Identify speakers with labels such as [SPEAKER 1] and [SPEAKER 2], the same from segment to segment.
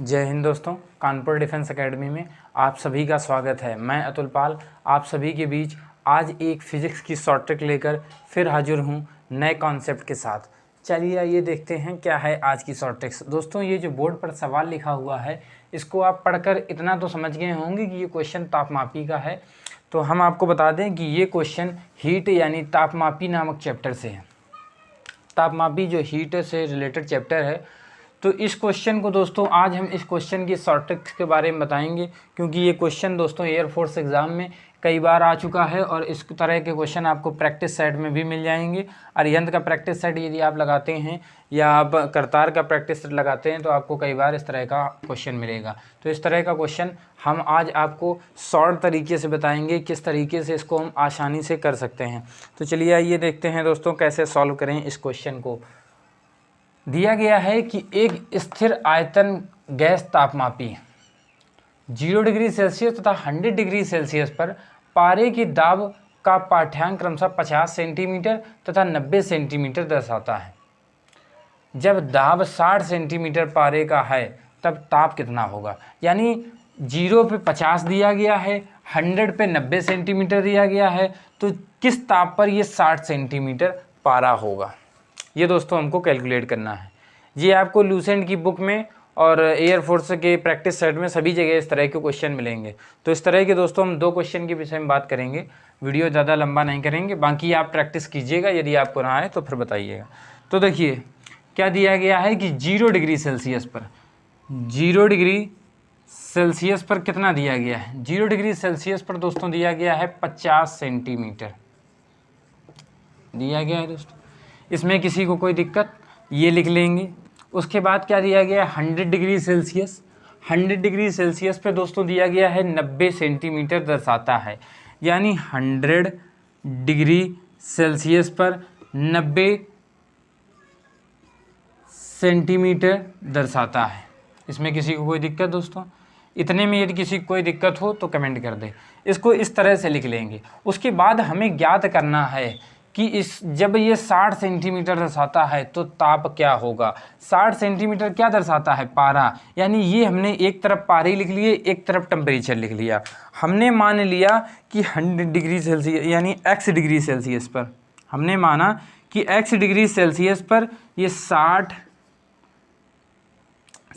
[SPEAKER 1] जय हिंद दोस्तों, Kanpur defence academy में आप सभी का स्वागत है। मैं अतुल पाल आप सभी के बीच आज एक फिज़िक्स की शॉर्ट ट्रिक लेकर फिर हाजिर हूँ नए कॉन्सेप्ट के साथ। चलिए आइए देखते हैं क्या है आज की शॉर्ट ट्रिक्स। दोस्तों, ये जो बोर्ड पर सवाल लिखा हुआ है इसको आप पढ़कर इतना तो समझ गए होंगे कि ये क्वेश्चन तापमापी का है। तो हम आपको बता दें कि ये क्वेश्चन हीट यानी तापमापी नामक चैप्टर से है। तापमापी जो हीट से रिलेटेड चैप्टर है, तो इस क्वेश्चन को दोस्तों आज हम इस क्वेश्चन की शॉर्ट ट्रिक्स के बारे में बताएंगे, क्योंकि ये क्वेश्चन दोस्तों एयरफोर्स एग्ज़ाम में कई बार आ चुका है और इस तरह के क्वेश्चन आपको प्रैक्टिस सेट में भी मिल जाएंगे। अरिहंत का प्रैक्टिस सेट यदि आप लगाते हैं या आप करतार का प्रैक्टिस सेट लगाते हैं तो आपको कई बार इस तरह का क्वेश्चन मिलेगा। तो इस तरह का क्वेश्चन हम आज आपको शॉर्ट तरीके से बताएंगे किस तरीके से इसको हम आसानी से कर सकते हैं। तो चलिए आइए देखते हैं दोस्तों कैसे सॉल्व करें इस क्वेश्चन को। दिया गया है कि एक स्थिर आयतन गैस तापमापी 0 डिग्री सेल्सियस तथा 100 डिग्री सेल्सियस पर पारे की दाब का पाठ्यांक क्रमशः 50 सेंटीमीटर तथा 90 सेंटीमीटर दर्शाता है। जब दाब 60 सेंटीमीटर पारे का है तब ताप कितना होगा। यानी 0 पे 50 दिया गया है, 100 पे 90 सेंटीमीटर दिया गया है, तो किस ताप पर ये 60 सेंटीमीटर पारा होगा, ये दोस्तों हमको कैलकुलेट करना है। ये आपको लूसेंट की बुक में और एयरफोर्स के प्रैक्टिस सेट में सभी जगह इस तरह के क्वेश्चन मिलेंगे। तो इस तरह के दोस्तों हम 2 क्वेश्चन के विषय में बात करेंगे, वीडियो ज़्यादा लंबा नहीं करेंगे, बाकी आप प्रैक्टिस कीजिएगा, यदि आपको ना आए तो फिर बताइएगा। तो देखिए क्या दिया गया है कि 0 डिग्री सेल्सियस पर 0 डिग्री सेल्सियस पर कितना दिया गया है। 0 डिग्री सेल्सियस पर दोस्तों दिया गया है 50 सेंटीमीटर दिया गया है दोस्तों। इसमें किसी को कोई दिक्कत, ये लिख लेंगे। उसके बाद क्या दिया गया है 100 डिग्री सेल्सियस। 100 डिग्री सेल्सियस पे दोस्तों दिया गया है 90 सेंटीमीटर दर्शाता है। यानी 100 डिग्री सेल्सियस पर 90 सेंटीमीटर दर्शाता है। इसमें किसी को कोई दिक्कत दोस्तों? इतने में यदि किसी को कोई दिक्कत हो तो कमेंट कर दे। इसको इस तरह से लिख लेंगे। उसके बाद हमें ज्ञात करना है कि जब ये 60 सेंटीमीटर दर्शाता है तो ताप क्या होगा। 60 सेंटीमीटर क्या दर्शाता है, पारा। यानी ये हमने एक तरफ पारे लिख लिए, एक तरफ टेम्परेचर लिख लिया। हमने मान लिया कि 100 डिग्री सेल्सियस यानी x डिग्री सेल्सियस पर, हमने माना कि x डिग्री सेल्सियस पर ये 60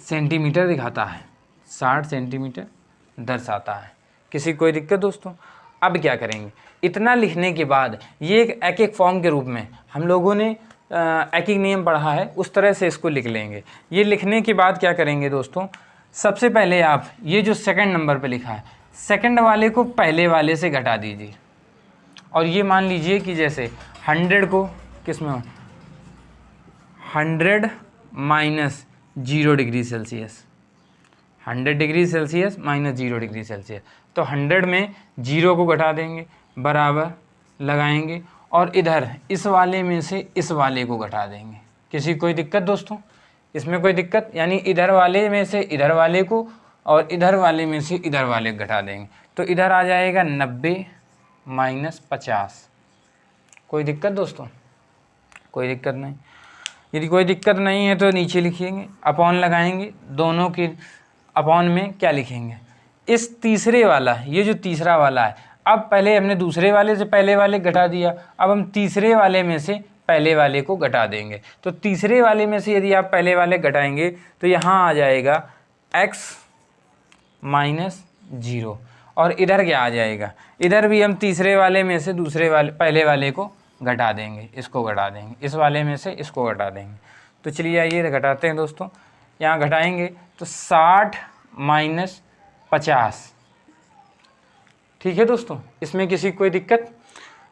[SPEAKER 1] सेंटीमीटर दिखाता है, 60 सेंटीमीटर दर्शाता है। किसी कोई दिक्कत दोस्तों? अब क्या करेंगे, इतना लिखने के बाद ये एक एक फॉर्म के रूप में हम लोगों ने एक नियम पढ़ा है, उस तरह से इसको लिख लेंगे। ये लिखने के बाद क्या करेंगे दोस्तों, सबसे पहले आप ये जो सेकंड नंबर पे लिखा है, सेकंड वाले को पहले वाले से घटा दीजिए। और ये मान लीजिए कि जैसे 100 को किस में 100 minus 0 degree Celsius, 100 degree Celsius minus 0 degree Celsius, तो 100 में 0 को घटा देंगे, बराबर लगाएंगे, और इधर इस वाले में से इस वाले को घटा देंगे। किसी कोई दिक्कत दोस्तों? इसमें कोई दिक्कत? यानी इधर वाले में से इधर वाले को और इधर वाले में से इधर वाले को घटा देंगे, तो इधर आ जाएगा 90 माइनस 50। कोई दिक्कत दोस्तों? कोई दिक्कत नहीं। यदि कोई दिक्कत नहीं है तो नीचे लिखेंगे, अपॉन लगाएंगे, दोनों के अपॉन में क्या लिखेंगे, इस तीसरे वाला, ये जो तीसरा वाला है, अब पहले हमने दूसरे वाले से पहले वाले घटा दिया, अब हम तीसरे वाले में से पहले वाले को घटा देंगे। तो तीसरे वाले में से यदि आप पहले वाले घटाएंगे तो यहाँ आ जाएगा x माइनस 0, और इधर क्या आ जाएगा, इधर भी हम तीसरे वाले में से दूसरे वाले पहले वाले को घटा देंगे, इसको घटा देंगे, इस वाले में से इसको घटा देंगे। तो चलिए आइए घटाते हैं दोस्तों। यहाँ घटाएंगे तो 60 माइनस 50, ठीक है दोस्तों। इसमें किसी कोई दिक्कत?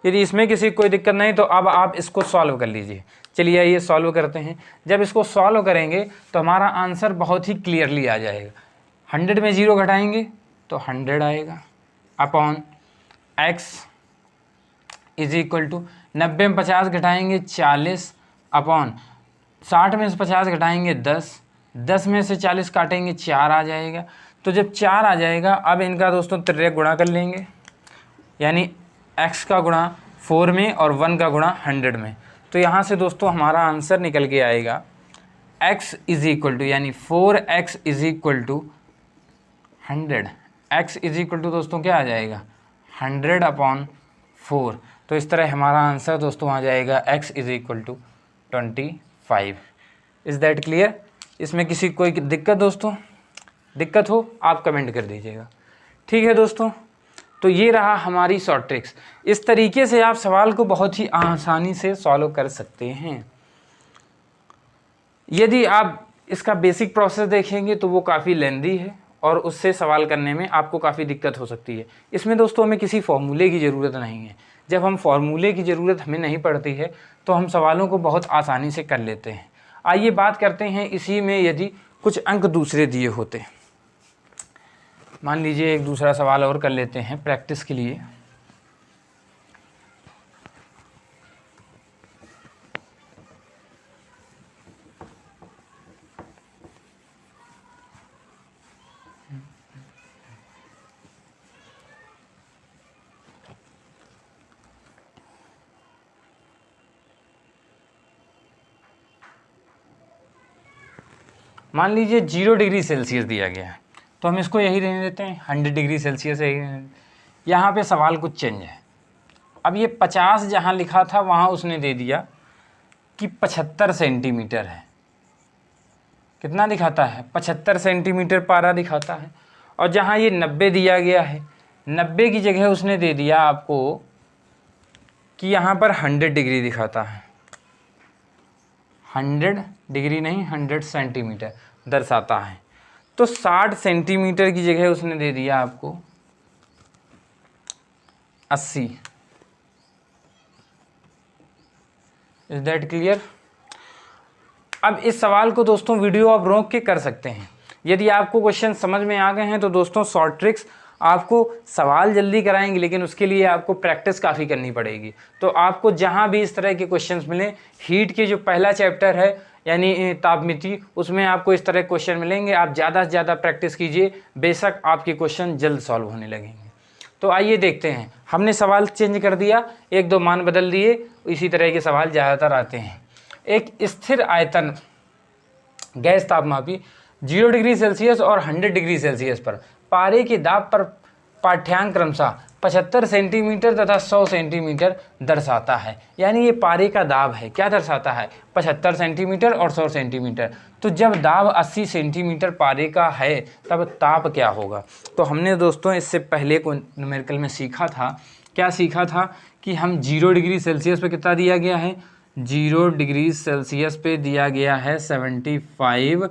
[SPEAKER 1] यदि इसमें किसी कोई दिक्कत नहीं तो अब आप इसको सॉल्व कर लीजिए। चलिए आइए सॉल्व करते हैं। जब इसको सॉल्व करेंगे तो हमारा आंसर बहुत ही क्लियरली आ जाएगा। 100 में 0 घटाएंगे तो 100 आएगा, upon x is equal to 90 में 50 घटाएंगे 40, अपॉन 60 में से 50 घटाएंगे 10, 10 में से 40 काटेंगे 4 आ जाएगा। तो जब 4 आ जाएगा, अब इनका दोस्तों तिर्यक गुणा कर लेंगे, यानी x का गुणा 4 में और 1 का गुणा 100 में। तो यहाँ से दोस्तों हमारा आंसर निकल के आएगा x इज इक्वल टू यानी 4x is equal to 100, x is equal to दोस्तों क्या आ जाएगा 100/4। तो इस तरह हमारा आंसर दोस्तों आ जाएगा x is equal to 25। Is that clear? इसमें किसी कोई दिक्कत दोस्तों? दिक्कत हो आप कमेंट कर दीजिएगा। ठीक है दोस्तों, तो ये रहा हमारी शॉर्ट ट्रिक्स। इस तरीके से आप सवाल को बहुत ही आसानी से सॉल्व कर सकते हैं। यदि आप इसका बेसिक प्रोसेस देखेंगे तो वो काफ़ी लेंदी है और उससे सवाल करने में आपको काफ़ी दिक्कत हो सकती है। इसमें दोस्तों हमें किसी फॉर्मूले की ज़रूरत नहीं है। जब हम फॉर्मूले की ज़रूरत हमें नहीं पड़ती है तो हम सवालों को बहुत आसानी से कर लेते हैं। आइए बात करते हैं इसी में यदि कुछ अंक दूसरे दिए होते। मान लीजिए एक दूसरा सवाल और कर लेते हैं प्रैक्टिस के लिए। मान लीजिए 0 डिग्री सेल्सियस दिया गया है तो हम इसको यही रहने देते हैं, 100 डिग्री सेल्सियस है। यहाँ पे सवाल कुछ चेंज है। अब ये 50 जहाँ लिखा था वहाँ उसने दे दिया कि 75 सेंटीमीटर है। कितना दिखाता है? 75 सेंटीमीटर पारा दिखाता है। और जहाँ ये 90 दिया गया है, 90 की जगह उसने दे दिया आपको कि यहाँ पर 100 डिग्री दिखाता है। 100 डिग्री नहीं 100 सेंटीमीटर दर्शाता है। तो 60 सेंटीमीटर की जगह उसने दे दिया आपको 80। Is that clear? अब इस सवाल को दोस्तों वीडियो आप रोक के कर सकते हैं। यदि आपको क्वेश्चन समझ में आ गए हैं तो दोस्तों शॉर्ट ट्रिक्स आपको सवाल जल्दी कराएंगे, लेकिन उसके लिए आपको प्रैक्टिस काफ़ी करनी पड़ेगी। तो आपको जहाँ भी इस तरह के क्वेश्चंस मिलें, हीट के जो पहला चैप्टर है यानी तापमिति, उसमें आपको इस तरह क्वेश्चन मिलेंगे। आप ज़्यादा से ज़्यादा प्रैक्टिस कीजिए, बेशक आपके क्वेश्चन जल्द सॉल्व होने लगेंगे। तो आइए देखते हैं। हमने सवाल चेंज कर दिया, 1-2 मान बदल दिए, इसी तरह के सवाल ज़्यादातर आते हैं। एक स्थिर आयतन गैस तापमापी 0 डिग्री सेल्सियस और 100 डिग्री सेल्सियस पर पारे के दाब पर पाठ्यांक क्रमशः 75 सेंटीमीटर तथा 100 सेंटीमीटर दर्शाता है। यानी ये पारे का दाब है, क्या दर्शाता है? 75 सेंटीमीटर और 100 सेंटीमीटर। तो जब दाब 80 सेंटीमीटर पारे का है तब ताप क्या होगा? तो हमने दोस्तों इससे पहले को न्यूमेरिकल में सीखा था। क्या सीखा था? कि हम 0 डिग्री सेल्सियस पे कितना दिया गया है? 0 डिग्री सेल्सियस पे दिया गया है 75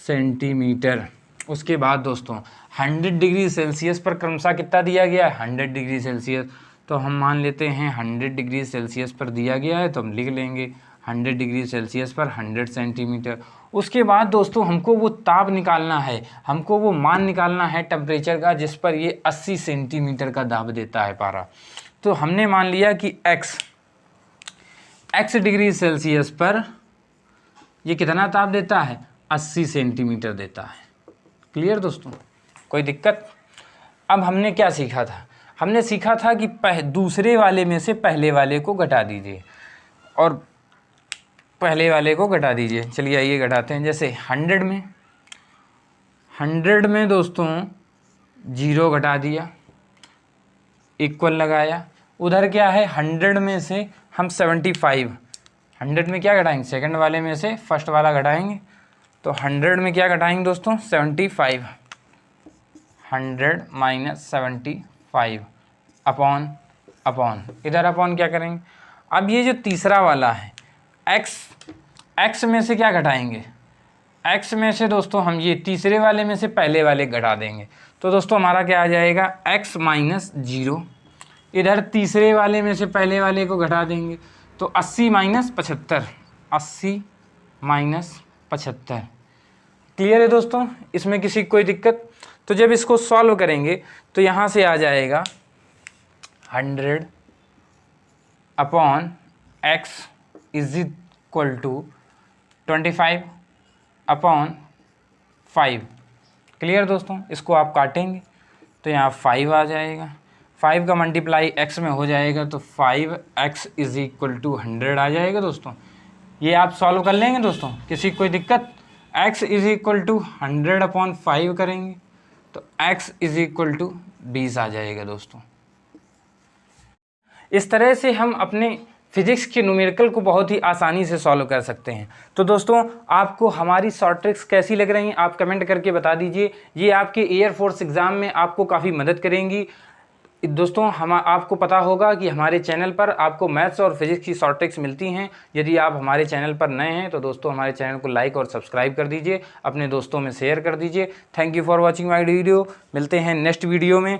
[SPEAKER 1] सेंटीमीटर। उसके बाद दोस्तों 100 डिग्री सेल्सियस पर क्रमशः कितना दिया गया है? 100 डिग्री सेल्सियस। तो हम मान लेते हैं 100 डिग्री सेल्सियस पर दिया गया है, तो हम लिख लेंगे 100 डिग्री सेल्सियस पर 100 सेंटीमीटर। उसके बाद दोस्तों हमको वो ताप निकालना है, हमको वो मान निकालना है टेम्परेचर का जिस पर ये 80 सेंटीमीटर का दाब देता है पारा। तो हमने मान लिया कि x डिग्री सेल्सियस पर ये कितना ताप देता है? 80 सेंटीमीटर देता है। क्लियर दोस्तों? कोई दिक्कत? अब हमने क्या सीखा था? हमने सीखा था कि दूसरे वाले में से पहले वाले को घटा दीजिए और पहले वाले को घटा दीजिए। चलिए आइए घटाते हैं। जैसे 100 में दोस्तों 0 घटा दिया, इक्वल लगाया। उधर क्या है? 100 में से हम 75, 100 में क्या घटाएंगे? सेकंड वाले में से फर्स्ट वाला घटाएंगे। तो 100 में क्या घटाएंगे दोस्तों? 75। 100 माइनस 75 अपॉन इधर अपॉन क्या करेंगे? अब ये जो तीसरा वाला है x में से क्या घटाएंगे? x में से दोस्तों हम ये तीसरे वाले में से पहले वाले घटा देंगे। तो दोस्तों हमारा क्या आ जाएगा? x minus 0। इधर तीसरे वाले में से पहले वाले को घटा देंगे तो 80 माइनस 75, 80 माइनस 75। क्लियर है दोस्तों? इसमें किसी कोई दिक्कत? तो जब इसको सॉल्व करेंगे तो यहाँ से आ जाएगा 100 upon x is equal to 25 upon 5। Clear दोस्तों? इसको आप काटेंगे तो यहाँ 5 आ जाएगा। 5 का मल्टीप्लाई x में हो जाएगा तो 5x इज इक्वल टू 100 आ जाएगा दोस्तों। ये आप सॉल्व कर लेंगे दोस्तों, किसी कोई दिक्कत। x इज इक्वल टू 100/5 करेंगे तो x इज इक्वल टू 20 आ जाएगा दोस्तों। इस तरह से हम अपने फिजिक्स के न्यूमेरिकल को बहुत ही आसानी से सॉल्व कर सकते हैं। तो दोस्तों आपको हमारी शॉर्ट ट्रिक्स कैसी लग रही हैं आप कमेंट करके बता दीजिए। ये आपके एयरफोर्स एग्ज़ाम में आपको काफ़ी मदद करेंगी। दोस्तों हम आपको पता होगा कि हमारे चैनल पर आपको मैथ्स और फिजिक्स की शॉर्ट ट्रिक्स मिलती हैं। यदि आप हमारे चैनल पर नए हैं तो दोस्तों हमारे चैनल को लाइक और सब्सक्राइब कर दीजिए, अपने दोस्तों में शेयर कर दीजिए। Thank you for watching my video. मिलते हैं नेक्स्ट वीडियो में।